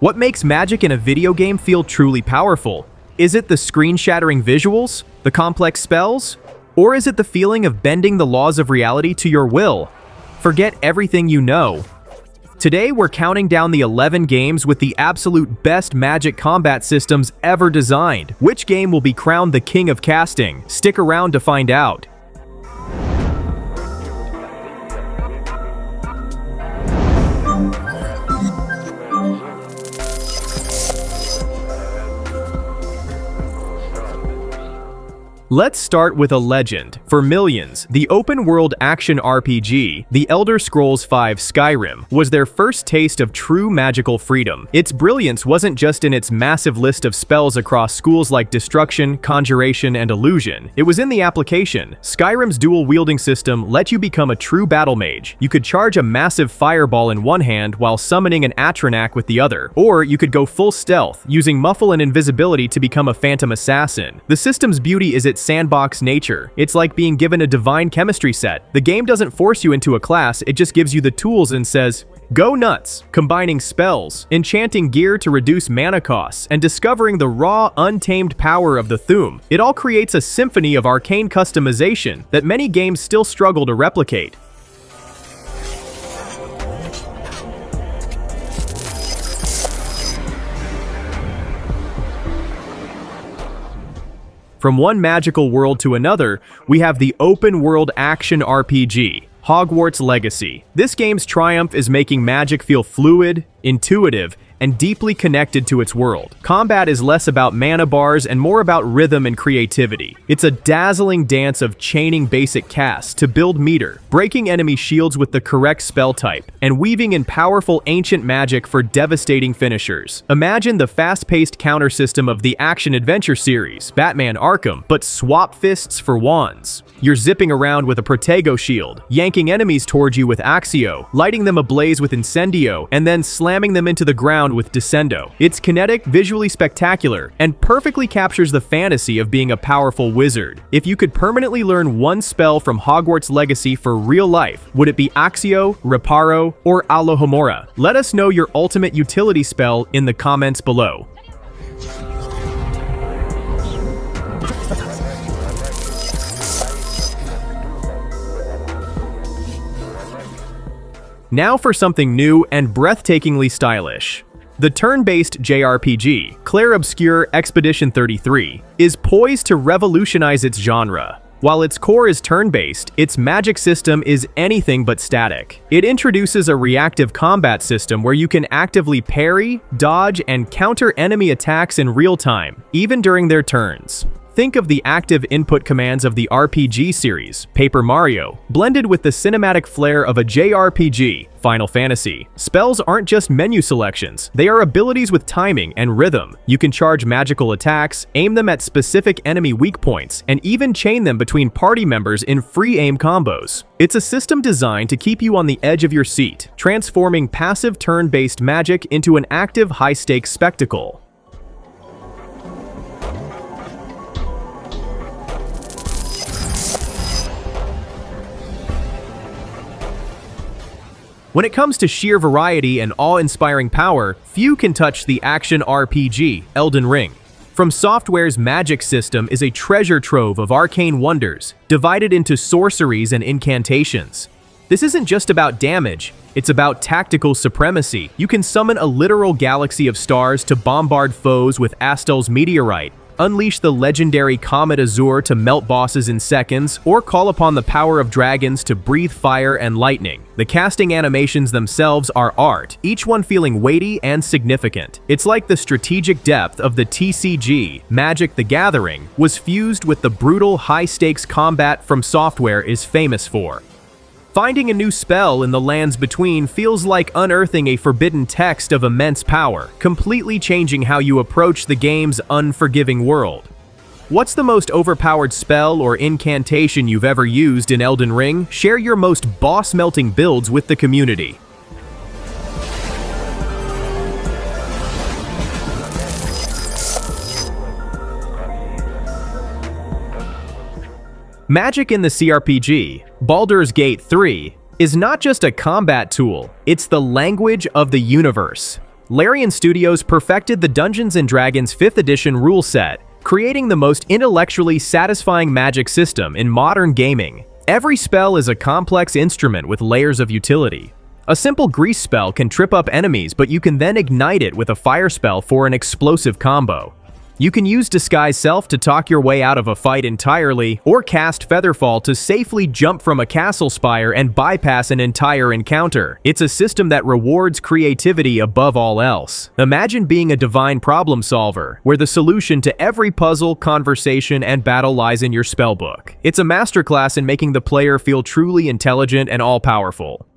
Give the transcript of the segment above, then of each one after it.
What makes magic in a video game feel truly powerful? Is it the screen-shattering visuals, the complex spells, or is it the feeling of bending the laws of reality to your will? Forget everything you know. Today we're counting down the 11 games with the absolute best magic combat systems ever designed. Which game will be crowned the king of casting? Stick around to find out. Let's start with a legend. For millions, the open-world action RPG, The Elder Scrolls V Skyrim, was their first taste of true magical freedom. Its brilliance wasn't just in its massive list of spells across schools like Destruction, Conjuration, and Illusion. It was in the application. Skyrim's dual-wielding system let you become a true battle mage. You could charge a massive fireball in one hand while summoning an Atronach with the other. Or you could go full stealth, using muffle and invisibility to become a phantom assassin. The system's beauty is its sandbox nature. It's like being given a divine chemistry set. The game doesn't force you into a class, it just gives you the tools and says, go nuts! Combining spells, enchanting gear to reduce mana costs, and discovering the raw, untamed power of the Thu'um. It all creates a symphony of arcane customization that many games still struggle to replicate. From one magical world to another, we have the open-world action RPG, Hogwarts Legacy. This game's triumph is making magic feel fluid, intuitive, and deeply connected to its world. Combat is less about mana bars and more about rhythm and creativity. It's a dazzling dance of chaining basic casts to build meter, breaking enemy shields with the correct spell type, and weaving in powerful ancient magic for devastating finishers. Imagine the fast-paced counter system of the action-adventure series, Batman Arkham, but swap fists for wands. You're zipping around with a Protego shield, yanking enemies towards you with Axio, lighting them ablaze with Incendio, and then slamming them into the ground with Descendo. It's kinetic, visually spectacular, and perfectly captures the fantasy of being a powerful wizard. If you could permanently learn one spell from Hogwarts Legacy for real life, would it be Axio, Reparo, or Alohomora? Let us know your ultimate utility spell in the comments below. Now for something new and breathtakingly stylish. The turn-based JRPG, Clair Obscur Expedition 33, is poised to revolutionize its genre. While its core is turn-based, its magic system is anything but static. It introduces a reactive combat system where you can actively parry, dodge, and counter enemy attacks in real time, even during their turns. Think of the active input commands of the RPG series, Paper Mario, blended with the cinematic flair of a JRPG, Final Fantasy. Spells aren't just menu selections, they are abilities with timing and rhythm. You can charge magical attacks, aim them at specific enemy weak points, and even chain them between party members in free aim combos. It's a system designed to keep you on the edge of your seat, transforming passive turn-based magic into an active high-stakes spectacle. When it comes to sheer variety and awe-inspiring power, few can touch the action RPG, Elden Ring. From Software's magic system is a treasure trove of arcane wonders, divided into sorceries and incantations. This isn't just about damage, it's about tactical supremacy. You can summon a literal galaxy of stars to bombard foes with Astel's meteorite, unleash the legendary Comet Azure to melt bosses in seconds, or call upon the power of dragons to breathe fire and lightning. The casting animations themselves are art, each one feeling weighty and significant. It's like the strategic depth of the TCG, Magic the Gathering, was fused with the brutal high-stakes combat From Software is famous for. Finding a new spell in the lands between feels like unearthing a forbidden text of immense power, completely changing how you approach the game's unforgiving world. What's the most overpowered spell or incantation you've ever used in Elden Ring? Share your most boss-melting builds with the community. Magic in the CRPG, Baldur's Gate 3, is not just a combat tool, it's the language of the universe. Larian Studios perfected the Dungeons & Dragons 5th edition rule set, creating the most intellectually satisfying magic system in modern gaming. Every spell is a complex instrument with layers of utility. A simple grease spell can trip up enemies, but you can then ignite it with a fire spell for an explosive combo. You can use Disguise Self to talk your way out of a fight entirely, or cast Featherfall to safely jump from a castle spire and bypass an entire encounter. It's a system that rewards creativity above all else. Imagine being a divine problem solver, where the solution to every puzzle, conversation, and battle lies in your spellbook. It's a masterclass in making the player feel truly intelligent and all-powerful.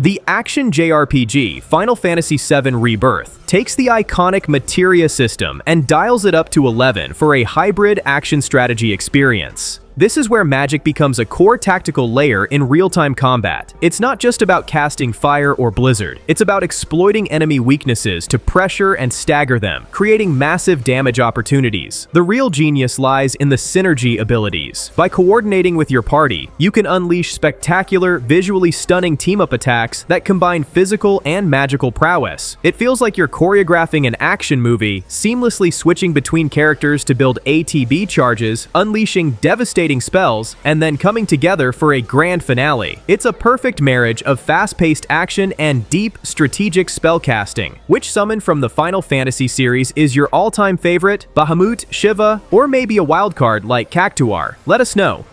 The action JRPG Final Fantasy VII Rebirth takes the iconic Materia system and dials it up to 11 for a hybrid action strategy experience. This is where magic becomes a core tactical layer in real-time combat. It's not just about casting fire or blizzard. It's about exploiting enemy weaknesses to pressure and stagger them, creating massive damage opportunities. The real genius lies in the synergy abilities. By coordinating with your party, you can unleash spectacular, visually stunning team-up attacks that combine physical and magical prowess. It feels like you're choreographing an action movie, seamlessly switching between characters to build ATB charges, unleashing devastating spells, and then coming together for a grand finale. It's a perfect marriage of fast-paced action and deep, strategic spellcasting. Which summon from the Final Fantasy series is your all-time favorite? Bahamut, Shiva, or maybe a wildcard like Cactuar? Let us know.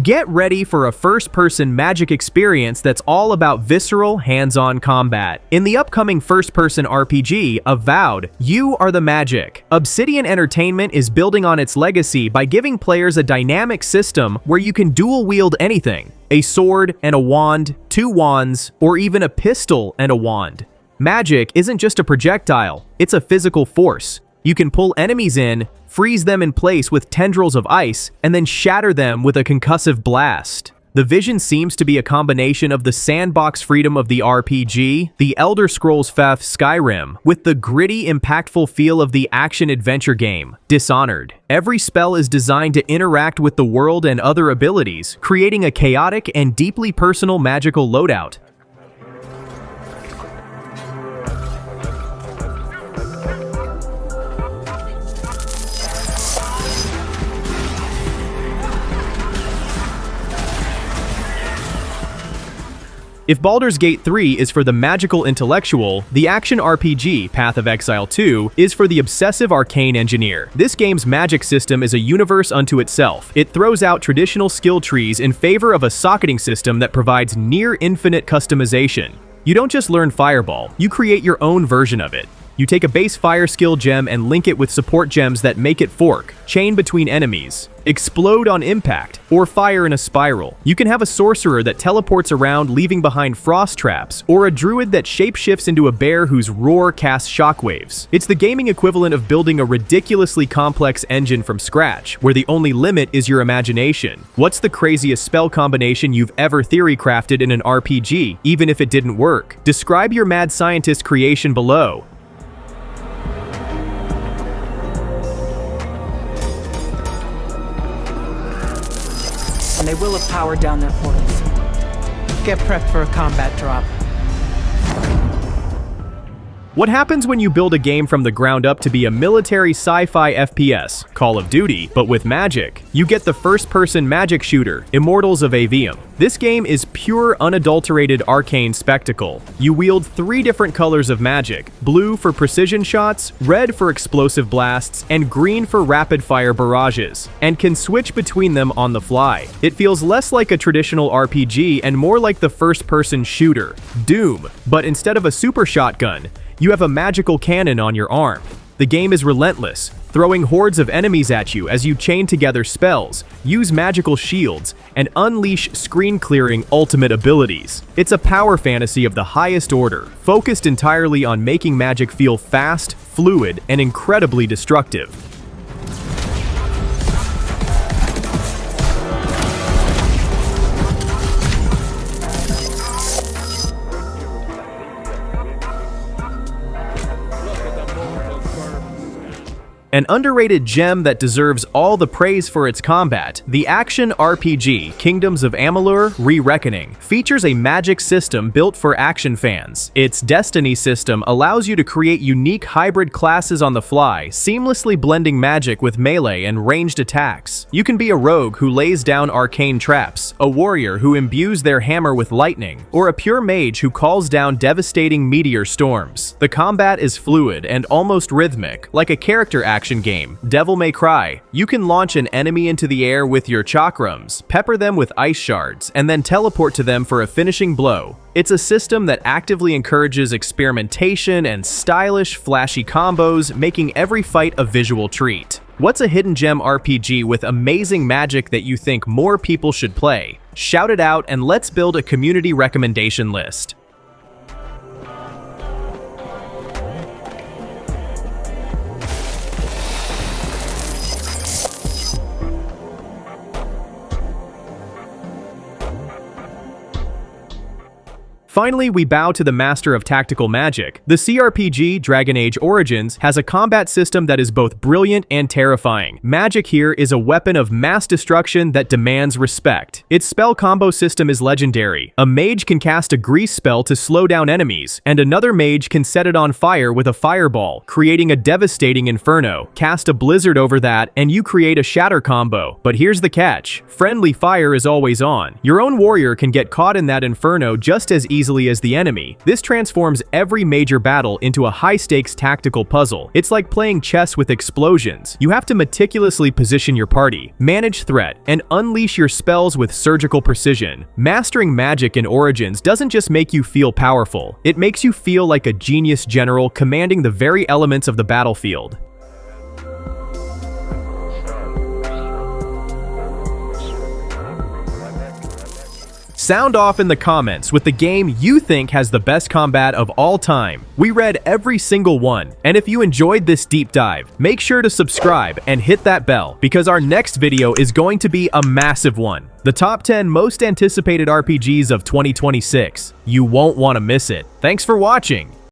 Get ready for a first-person magic experience that's all about visceral, hands-on combat. In the upcoming first-person RPG, Avowed, you are the magic. Obsidian Entertainment is building on its legacy by giving players a dynamic system where you can dual-wield anything: a sword and a wand, two wands, or even a pistol and a wand. Magic isn't just a projectile, it's a physical force. You can pull enemies in, freeze them in place with tendrils of ice, and then shatter them with a concussive blast. The vision seems to be a combination of the sandbox freedom of the RPG, the Elder Scrolls FF Skyrim, with the gritty, impactful feel of the action-adventure game, Dishonored. Every spell is designed to interact with the world and other abilities, creating a chaotic and deeply personal magical loadout. If Baldur's Gate 3 is for the magical intellectual, the action RPG Path of Exile 2 is for the obsessive arcane engineer. This game's magic system is a universe unto itself. It throws out traditional skill trees in favor of a socketing system that provides near-infinite customization. You don't just learn Fireball, you create your own version of it. You take a base fire skill gem and link it with support gems that make it fork, chain between enemies, explode on impact, or fire in a spiral. You can have a sorcerer that teleports around leaving behind frost traps, or a druid that shapeshifts into a bear whose roar casts shockwaves. It's the gaming equivalent of building a ridiculously complex engine from scratch, where the only limit is your imagination. What's the craziest spell combination you've ever theory crafted in an RPG, even if it didn't work? Describe your mad scientist creation below. And they will have powered down their portals. Get prepped for a combat drop. What happens when you build a game from the ground up to be a military sci-fi FPS, Call of Duty, but with magic? You get the first-person magic shooter, Immortals of Aveum. This game is pure, unadulterated arcane spectacle. You wield 3 different colors of magic: blue for precision shots, red for explosive blasts, and green for rapid-fire barrages, and can switch between them on the fly. It feels less like a traditional RPG and more like the first-person shooter, Doom, but instead of a super shotgun, you have a magical cannon on your arm. The game is relentless, throwing hordes of enemies at you as you chain together spells, use magical shields, and unleash screen-clearing ultimate abilities. It's a power fantasy of the highest order, focused entirely on making magic feel fast, fluid, and incredibly destructive. An underrated gem that deserves all the praise for its combat, the action RPG Kingdoms of Amalur: Re-Reckoning features a magic system built for action fans. Its Destiny system allows you to create unique hybrid classes on the fly, seamlessly blending magic with melee and ranged attacks. You can be a rogue who lays down arcane traps, a warrior who imbues their hammer with lightning, or a pure mage who calls down devastating meteor storms. The combat is fluid and almost rhythmic, like a character action game, Devil May Cry. You can launch an enemy into the air with your chakrams, pepper them with ice shards, and then teleport to them for a finishing blow. It's a system that actively encourages experimentation and stylish, flashy combos, making every fight a visual treat. What's a hidden gem RPG with amazing magic that you think more people should play? Shout it out and let's build a community recommendation list. Finally, we bow to the master of tactical magic. The CRPG Dragon Age Origins has a combat system that is both brilliant and terrifying. Magic here is a weapon of mass destruction that demands respect. Its spell combo system is legendary. A mage can cast a grease spell to slow down enemies, and another mage can set it on fire with a fireball, creating a devastating inferno. Cast a blizzard over that, and you create a shatter combo. But here's the catch. Friendly fire is always on. Your own warrior can get caught in that inferno just as easily as the enemy. This transforms every major battle into a high-stakes tactical puzzle. It's like playing chess with explosions. You have to meticulously position your party, manage threat, and unleash your spells with surgical precision. Mastering magic in Origins doesn't just make you feel powerful, it makes you feel like a genius general commanding the very elements of the battlefield. Sound off in the comments with the game you think has the best combat of all time. We read every single one, and if you enjoyed this deep dive, make sure to subscribe and hit that bell, because our next video is going to be a massive one. The top 10 most anticipated RPGs of 2026. You won't want to miss it. Thanks for watching.